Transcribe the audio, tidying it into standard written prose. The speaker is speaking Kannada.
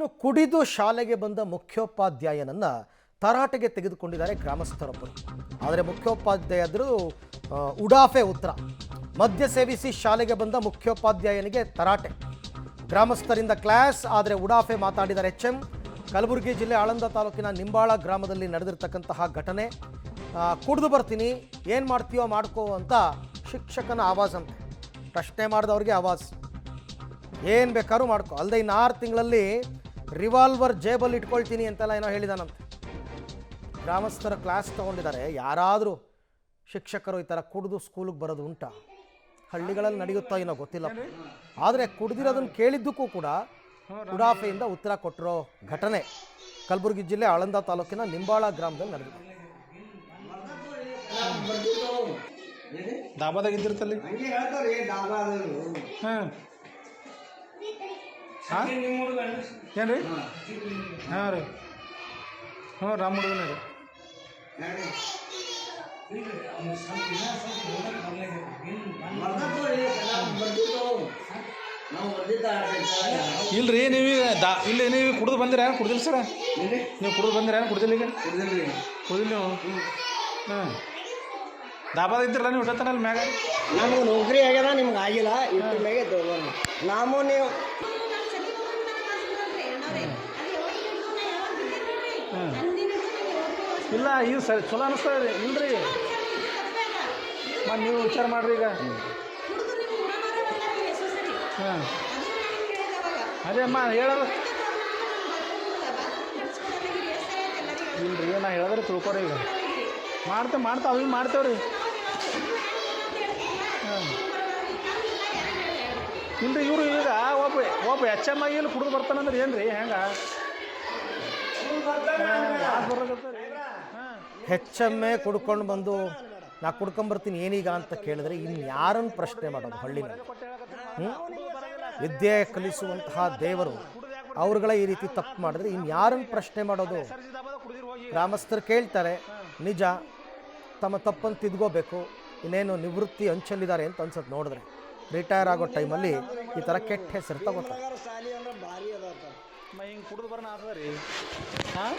ಇನ್ನು ಕುಡಿದು ಶಾಲೆಗೆ ಬಂದ ಮುಖ್ಯೋಪಾಧ್ಯಾಯನನ್ನ ತರಾಟೆಗೆ ತೆಗೆದುಕೊಂಡಿದ್ದಾರೆ ಗ್ರಾಮಸ್ಥರೊಬ್ಬರು. ಆದರೆ ಮುಖ್ಯೋಪಾಧ್ಯಾಯರು ಉಡಾಫೆ ಉತ್ತರ. ಮದ್ಯ ಸೇವಿಸಿ ಶಾಲೆಗೆ ಬಂದ ಮುಖ್ಯೋಪಾಧ್ಯಾಯನಿಗೆ ತರಾಟೆ. ಗ್ರಾಮಸ್ಥರಿಂದ ಕ್ಲಾಸ್, ಆದರೆ ಉಡಾಫೆ ಮಾತಾಡಿದ್ದಾರೆ HM. ಕಲಬುರಗಿ ಜಿಲ್ಲೆ ಆಳಂದ ತಾಲೂಕಿನ ನಿಂಬಾಳ ಗ್ರಾಮದಲ್ಲಿ ನಡೆದಿರ್ತಕ್ಕಂತಹ ಘಟನೆ. ಕುಡಿದು ಬರ್ತೀನಿ, ಏನು ಮಾಡ್ತೀಯೋ ಮಾಡ್ಕೋ ಅಂತ ಶಿಕ್ಷಕನ ಆವಾಜ್ ಅಂತೆ. ಪ್ರಶ್ನೆ ಮಾಡಿದವ್ರಿಗೆ ಆವಾಜ್, ಏನು ಬೇಕಾದ್ರೂ ಮಾಡ್ಕೊ, ಅಲ್ಲದೆ ಇನ್ನು 6 ತಿಂಗಳಲ್ಲಿ ರಿವಾಲ್ವರ್ ಜೇಬಲ್ಲಿ ಇಟ್ಕೊಳ್ತೀನಿ ಅಂತೆಲ್ಲ ಏನೋ ಹೇಳಿದಾನಂತೆ. ಗ್ರಾಮಸ್ಥರ ಕ್ಲಾಸ್ ತೊಗೊಂಡಿದ್ದಾರೆ. ಯಾರಾದರೂ ಶಿಕ್ಷಕರು ಈ ಥರ ಕುಡಿದು ಸ್ಕೂಲಿಗೆ ಬರೋದು ಉಂಟಾ? ಹಳ್ಳಿಗಳಲ್ಲಿ ನಡೆಯುತ್ತಾ ಏನೋ ಗೊತ್ತಿಲ್ಲ. ಆದರೆ ಕುಡಿದಿರೋದನ್ನು ಕೇಳಿದ್ದಕ್ಕೂ ಕೂಡ ಉಡಾಫೆಯಿಂದ ಉತ್ತರ ಕೊಟ್ಟಿರೋ ಘಟನೆ ಕಲಬುರಗಿ ಜಿಲ್ಲೆ ಆಳಂದ ತಾಲೂಕಿನ ನಿಂಬಾಳ ಗ್ರಾಮದಲ್ಲಿ ನಡೆದಿದೆ. ದಾಬಾದಾಗ ಇದ್ದಿರ್ತಲ್ಲಿ ಏನ್ರಿ? ಹಾಂ ರೀ, ಹ್ಞೂ ರಾಮ್ ಹುಡುಗನ ರೀ. ಇಲ್ರಿ ನೀವೀಗ ಇಲ್ಲಿ ನೀವು ಕುಡಿದು ಬಂದಿರ? ಕುಡ್ದಿಲ್ಲ ಸರ? ನೀವು ಕುಡಿದು ಬಂದಿರ? ಕುಡ್ದಿಲ್ಲ? ಈಗ ಕುಡಿದಿಲ್ಲ ನೀವು? ಹಾಂ, ದಾಬಾದ ಇದ್ದಿರಲ್ಲ ನೀವು ಊಟತ್ತನಲ್ಲಿ ಮ್ಯಾಗ? ನಮ್ಗೆ ನೌಕರಿ ಆಗ್ಯದ, ನಿಮ್ಗೆ ಆಗಿಲ್ಲ. ಇದ್ರ ಮ್ಯಾಗೆ ತಗೋಣ ನಾವು ನೀವು. ಇಲ್ಲ, ಇದು ಸರಿ ಚಲೋ ಅನಿಸ್ತದೆ ಇಲ್ರಿ. ಮತ್ತು ನೀವು ವಿಚಾರ ಮಾಡ್ರಿ ಈಗ. ಹಾಂ, ಅದೇ ಅಮ್ಮ ಹೇಳೋದು ಇಲ್ರಿ, ನಾ ಹೇಳಿದ್ರೆ ತಿಳ್ಕೊರಿ. ಈಗ ಮಾಡ್ತಾ ಅವಿ ಮಾಡ್ತೇವ್ರಿ. ಹಾಂ, ಇಲ್ರಿ ಇವರು ಈಗ ಒಬ್ಬ HM ಆಗಿ ಇಲ್ಲಿ ಕುಡಿದು ಬರ್ತಾನಂದ್ರೆ ಏನು ರೀ? ಹೆಂಗೆ HM ಕುಡ್ಕೊಂಡು ಬಂದು ನಾ ಕುಡ್ಕೊಂಬರ್ತೀನಿ ಏನೀಗ ಅಂತ ಕೇಳಿದ್ರೆ ಇನ್ಯಾರನ್ನು ಪ್ರಶ್ನೆ ಮಾಡೋದು? ಹಳ್ಳಿನಲ್ಲಿ ವಿದ್ಯೆ ಕಲಿಸುವಂತಹ ದೇವರು ಅವ್ರುಗಳ ಈ ರೀತಿ ತಪ್ಪು ಮಾಡಿದ್ರೆ ಇನ್ಯಾರನ್ನು ಪ್ರಶ್ನೆ ಮಾಡೋದು? ಗ್ರಾಮಸ್ಥರು ಕೇಳ್ತಾರೆ, ನಿಜ ತಮ್ಮ ತಪ್ಪನ್ನು ತಿದ್ಕೋಬೇಕು, ಇನ್ನೇನು ನಿವೃತ್ತಿ ಅಂಚಲ್ಲಿದ್ದಾರೆ ಅಂತ ಅನ್ಸುತ್ತೆ. ನೋಡಿದ್ರೆ ರಿಟೈರ್ ಆಗೋ ಟೈಮಲ್ಲಿ ಈ ಥರ ಕೆಟ್ಟ ಹೆಸರು ತಗೋತಾರೆ. ಹಿಂಗೆ ಕುಡಿದು ಬರೋಣ ಆಗ್ತದೆ ರೀ. ಹಾಂ,